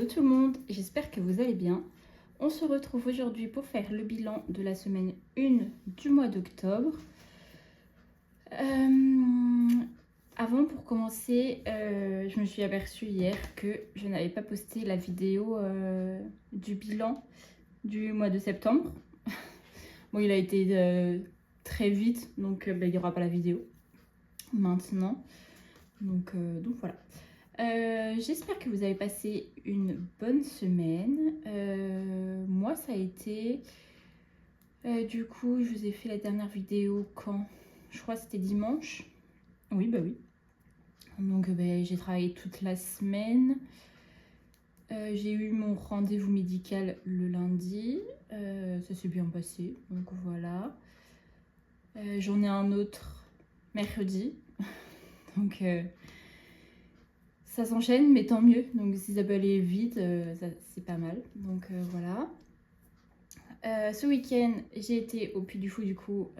tout le monde, j'espère que vous allez bien. On se retrouve aujourd'hui pour faire le bilan de la semaine 1 du mois d'octobre. Avant, pour commencer, je me suis aperçue hier que je n'avais pas posté la vidéo du bilan du mois de septembre. Bon, il a été très vite, donc il n'y aura pas la vidéo maintenant. Donc voilà. J'espère que vous avez passé une bonne semaine. Moi, ça a été... du coup, je vous ai fait la dernière vidéo quand? Je crois que c'était dimanche. Oui, bah oui. Donc, j'ai travaillé toute la semaine. J'ai eu mon rendez-vous médical le lundi. Ça s'est bien passé. Donc, voilà. J'en ai un autre mercredi. Donc... ça s'enchaîne, mais tant mieux. Donc si ça peut aller vite, c'est pas mal. Donc voilà. Ce week-end, j'ai été au Puy du Fou, du coup,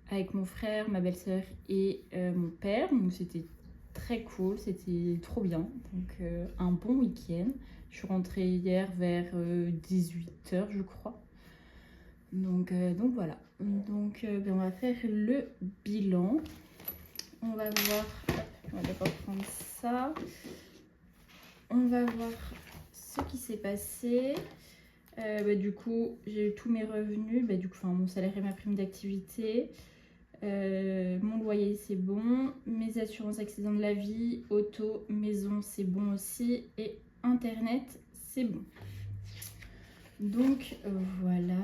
avec mon frère, ma belle-sœur et mon père. Donc c'était très cool, c'était trop bien. Donc un bon week-end. Je suis rentrée hier vers 18h, je crois. Donc voilà. Donc on va faire le bilan. On va voir... On va d'abord prendre ça. On va voir ce qui s'est passé. Du coup, j'ai eu tous mes revenus. Mon salaire et ma prime d'activité. Mon loyer, c'est bon. Mes assurances accidents de la vie, auto, maison, c'est bon aussi. Et internet, c'est bon. Donc, voilà.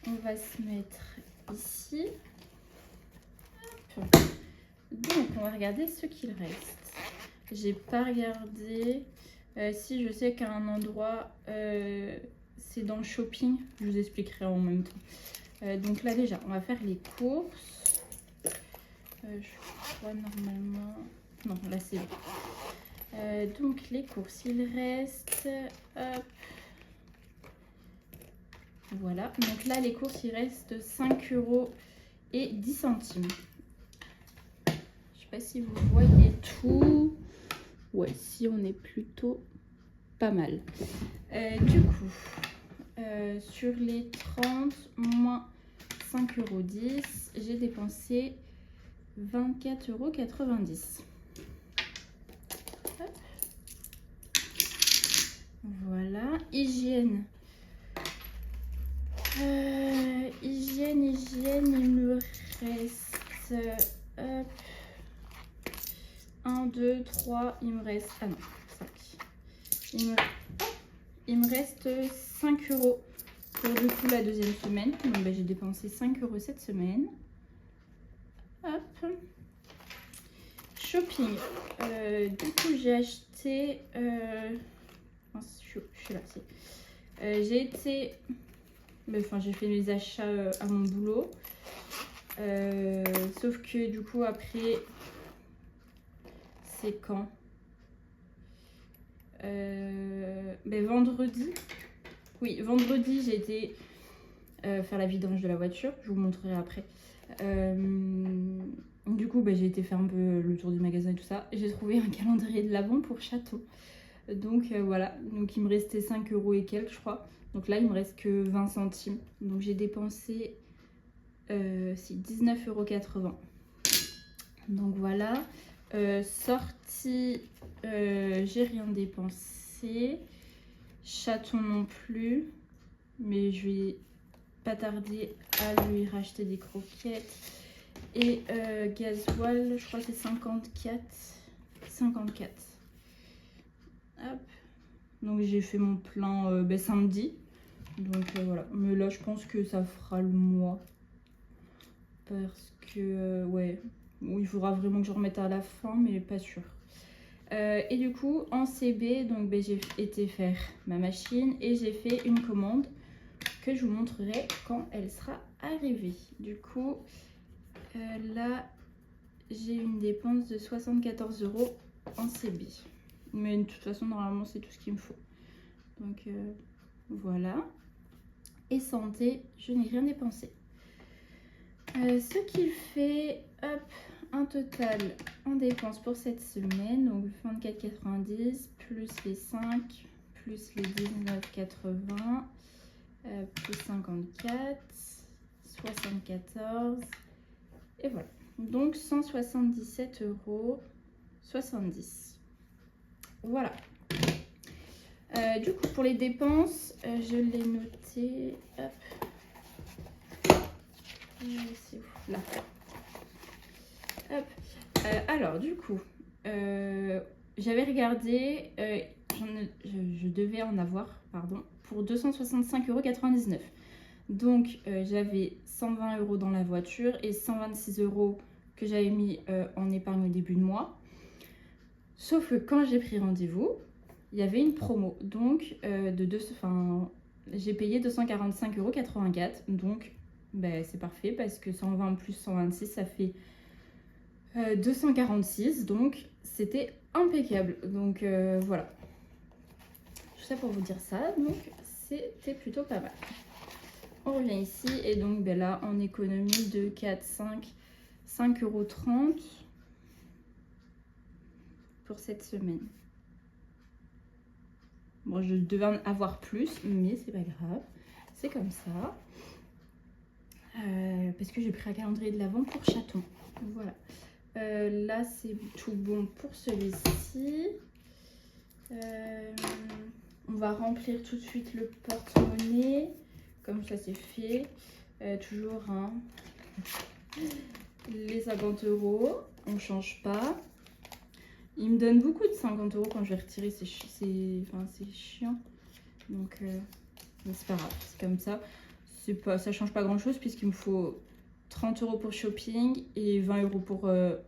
On va se mettre ici. Hop. Donc, on va regarder ce qu'il reste. J'ai pas regardé. Si je sais qu'à un endroit, c'est dans le shopping. Je vous expliquerai en même temps. Donc là, déjà, on va faire les courses. Je crois normalement... Non, là, c'est bon. Donc, les courses, il reste... Hop. Voilà. Donc là, les courses, il reste 5 € et 10 centimes. Je sais pas si vous voyez tout. Ouais, si on est plutôt pas mal. Du coup, sur les 30 moins 5,10 €, j'ai dépensé 24,90 €. Voilà. Hygiène. Hygiène, il me reste... hop. 1, 2, 3, il me reste... Ah non, 5. Il me reste 5 € pour du coup la deuxième semaine. Donc j'ai dépensé 5 € cette semaine. Hop. Shopping. Du coup j'ai acheté... je suis là, si. J'ai été... j'ai fait mes achats à mon boulot. Sauf que du coup après... C'est quand? Vendredi. Oui, vendredi, j'ai été faire la vidange de la voiture. Je vous montrerai après. Du coup, j'ai été faire un peu le tour du magasin et tout ça. J'ai trouvé un calendrier de l'Avent pour Château. Donc voilà. Donc il me restait 5 € et quelques, je crois. Donc là, il me reste que 20 centimes. Donc j'ai dépensé 19,80 €. Donc voilà. Sortie, j'ai rien dépensé. Chaton non plus. Mais je vais pas tarder à lui racheter des croquettes. Et gasoil, je crois que c'est 54. Hop. Donc j'ai fait mon plein samedi. Donc voilà. Mais là, je pense que ça fera le mois. Parce que, ouais... il faudra vraiment que je remette à la fin, mais pas sûr. Et du coup, en CB, donc j'ai été faire ma machine et j'ai fait une commande que je vous montrerai quand elle sera arrivée. Du coup, là, j'ai une dépense de 74 € en CB. Mais de toute façon, normalement, c'est tout ce qu'il me faut. Donc, voilà. Et santé, je n'ai rien dépensé. Ce qui fait, hop, un total en dépenses pour cette semaine. Donc 24,90 plus les 5 plus les 19,80 plus 54, 74 et voilà. Donc 177,70 €. Voilà. Du coup, pour les dépenses, je l'ai noté. Hop. C'est où? Là. Hop. Alors, du coup, j'avais regardé, je devais en avoir, pardon, pour 265,99 €. Donc, j'avais 120 € dans la voiture et 126 € que j'avais mis en épargne au début de mois. Sauf que quand j'ai pris rendez-vous, il y avait une promo. Donc, j'ai payé 245,84 €. Donc, c'est parfait parce que 120 plus 126, ça fait 246. Donc, c'était impeccable. Donc, voilà. Tout ça pour vous dire ça. Donc, c'était plutôt pas mal. On revient ici et donc là, en économie de 4, 5,30 € pour cette semaine. Bon, je devais en avoir plus, mais c'est pas grave. C'est comme ça. Parce que j'ai pris un calendrier de l'Avent pour chaton. Voilà. Là, c'est tout bon pour celui-ci. On va remplir tout de suite le porte-monnaie. Comme ça, c'est fait. Toujours les 50 €. On ne change pas. Il me donne beaucoup de 50 € quand je vais retirer. C'est chiant. Donc, c'est pas grave. C'est comme ça. Ça change pas grand chose puisqu'il me faut 30 € pour shopping et 20 € pour...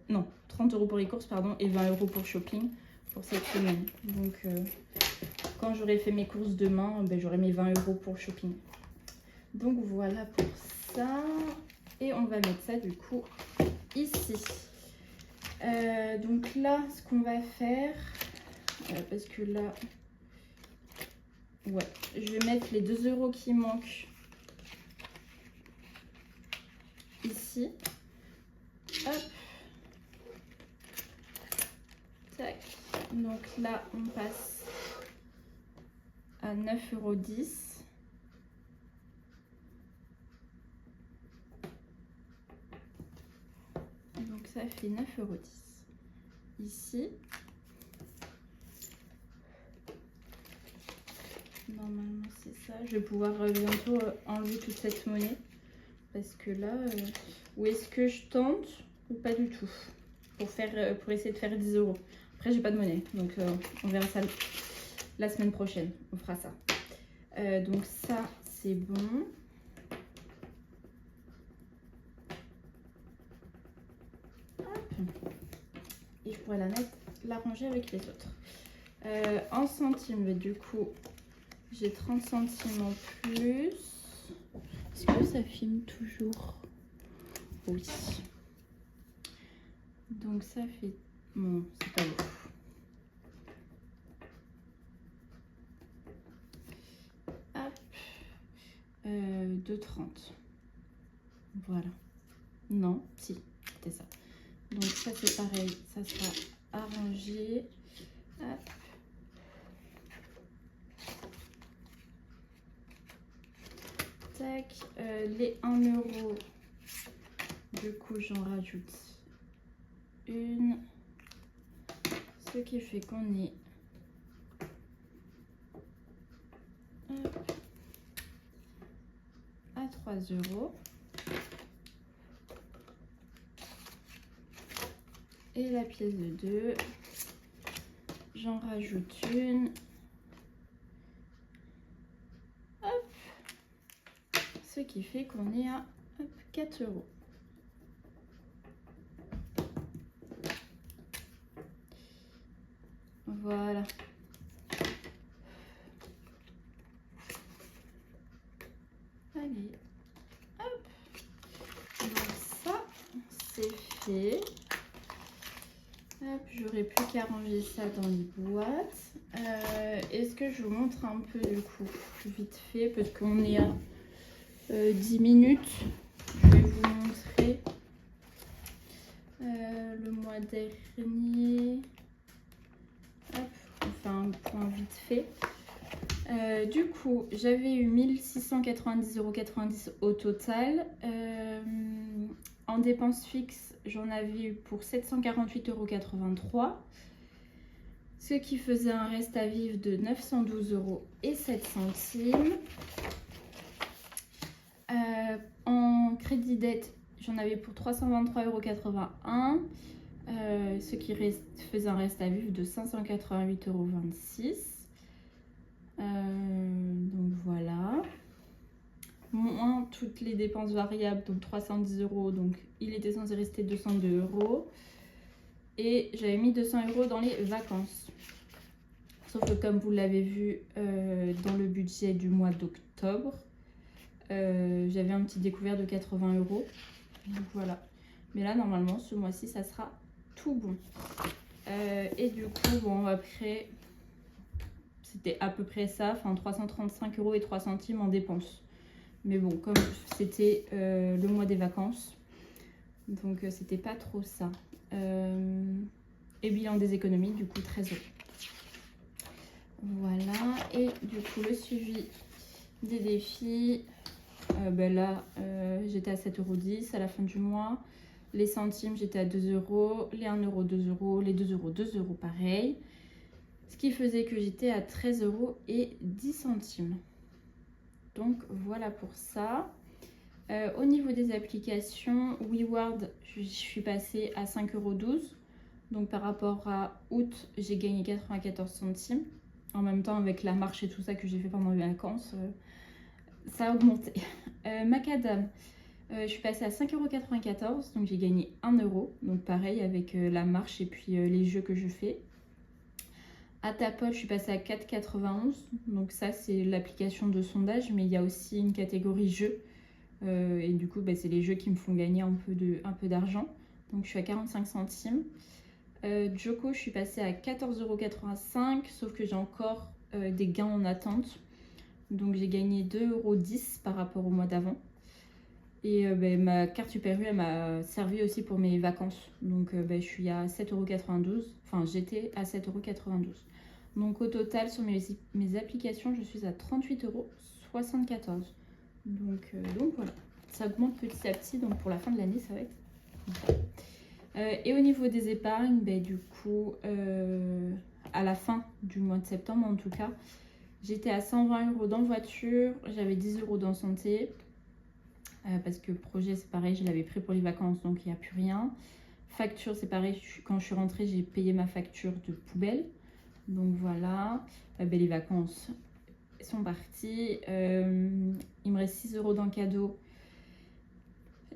non, 30 € pour les courses, pardon, et 20 € pour shopping pour cette semaine. Donc, quand j'aurai fait mes courses demain, j'aurai mes 20 € pour shopping. Donc, voilà pour ça. Et on va mettre ça, du coup, ici. Donc là, ce qu'on va faire... parce que là... Ouais, je vais mettre les 2 € qui manquent ici. Hop. Tac. Donc là, on passe à 9,10 €. Donc ça fait 9,10 € ici. Normalement, c'est ça. Je vais pouvoir bientôt enlever toute cette monnaie. Parce que là, où est-ce que je tente ou pas du tout pour essayer de faire 10 €. Après, j'ai pas de monnaie. Donc, on verra ça la semaine prochaine. On fera ça. Donc, ça, c'est bon. Hop. Et je pourrais la ranger avec les autres. En centimes, du coup, j'ai 30 centimes en plus. Est-ce que ça filme toujours? Oui. Donc ça fait... Bon, c'est pas beau. Hop. 2,30. Voilà. Non, si, c'était ça. Donc ça c'est pareil, ça sera arrangé. Hop. Tac, les 1 €, du coup j'en rajoute une, ce qui fait qu'on est à 3 €. Et la pièce de 2, j'en rajoute une. Hop. Ce qui fait qu'on est à 4 €. Voilà. Allez, hop. Donc ça, c'est fait. Hop, j'aurais plus qu'à ranger ça dans les boîtes. Est-ce que je vous montre un peu du coup, vite fait, parce qu'on est à 10 minutes. Je vais vous montrer le mois mois dernier. Hop, on fait un point vite fait. Du coup, j'avais eu 1690,90 € au total. En dépenses fixes, j'en avais eu pour 748,83 €. Ce qui faisait un reste à vivre de 912,07 €. En crédit dette, j'en avais pour 323,81 €. Ce qui faisait un reste à vivre de 588,26 €. Donc voilà. Moins toutes les dépenses variables, donc 310 €. Donc il était censé rester 202 €. Et j'avais mis 200 € dans les vacances. Sauf que comme vous l'avez vu dans le budget du mois d'octobre, j'avais un petit découvert de 80 €. Donc voilà. Mais là, normalement, ce mois-ci, ça sera tout bon. Et du coup, bon, après, c'était à peu près ça. Enfin, 335,03 € en dépenses. Mais bon, comme c'était le mois des vacances, donc c'était pas trop ça. Et bilan des économies, du coup 13 €. Voilà, et du coup le suivi des défis, là j'étais à 7,10 € à la fin du mois. Les centimes, j'étais à 2 €, les 1 €, 2 €, les 2 €, 2 € pareil. Ce qui faisait que j'étais à 13,10 €. Donc voilà pour ça. Au niveau des applications, WeWard, je suis passée à 5,12 €. Donc par rapport à août, j'ai gagné 94 centimes. En même temps, avec la marche et tout ça que j'ai fait pendant les vacances, ça a augmenté. Macadam, je suis passée à 5,94 €. Donc j'ai gagné 1 €. Donc pareil avec la marche et puis les jeux que je fais. Atapol, je suis passée à 4,91 €. Donc ça, c'est l'application de sondage. Mais il y a aussi une catégorie jeux. Et du coup, c'est les jeux qui me font gagner un peu d'argent. Donc je suis à 45 centimes. Joko, je suis passée à 14,85 €, sauf que j'ai encore des gains en attente. Donc j'ai gagné 2,10 € par rapport au mois d'avant. Et ma carte Super U, elle m'a servi aussi pour mes vacances. Donc je suis à 7,92 €. Enfin, j'étais à 7,92 €. Donc au total, sur mes applications, je suis à 38,74 €. Donc voilà, ça augmente petit à petit. Donc pour la fin de l'année, ça va être bien. Et au niveau des épargnes, du coup, à la fin du mois de septembre en tout cas, j'étais à 120 € dans voiture, j'avais 10 € dans santé, parce que le projet c'est pareil, je l'avais pris pour les vacances, donc il n'y a plus rien. Facture, c'est pareil, quand je suis rentrée, j'ai payé ma facture de poubelle. Donc voilà, les vacances sont parties. Il me reste 6 € dans le cadeau.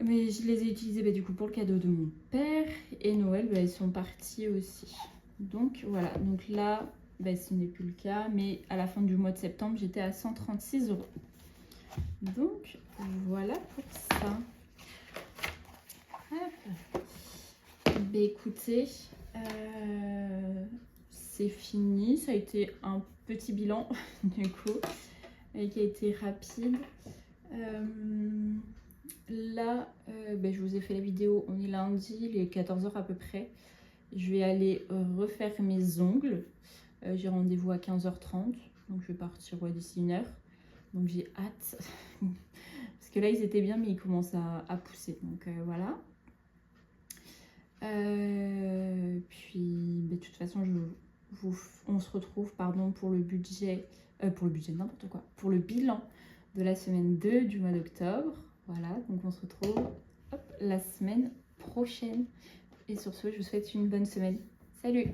Mais je les ai utilisés du coup pour le cadeau de mon père. Et Noël, ils sont partis aussi. Donc voilà, donc là, ce n'est plus le cas. Mais à la fin du mois de septembre, j'étais à 136 €. Donc voilà pour ça. Écoutez, c'est fini. Ça a été un petit bilan du coup, qui a été rapide. Là, je vous ai fait la vidéo, on est lundi, il est 14 h à peu près. Je vais aller refaire mes ongles. J'ai rendez-vous à 15h30, donc je vais partir d'ici 1 heure. Donc j'ai hâte. Parce que là, ils étaient bien, mais ils commencent à pousser. Donc voilà. Puis, de toute façon, on se retrouve pour le budget. Pour le budget, n'importe quoi. Pour le bilan de la semaine 2 du mois d'octobre. Voilà, donc on se retrouve la semaine prochaine. Et sur ce, je vous souhaite une bonne semaine. Salut!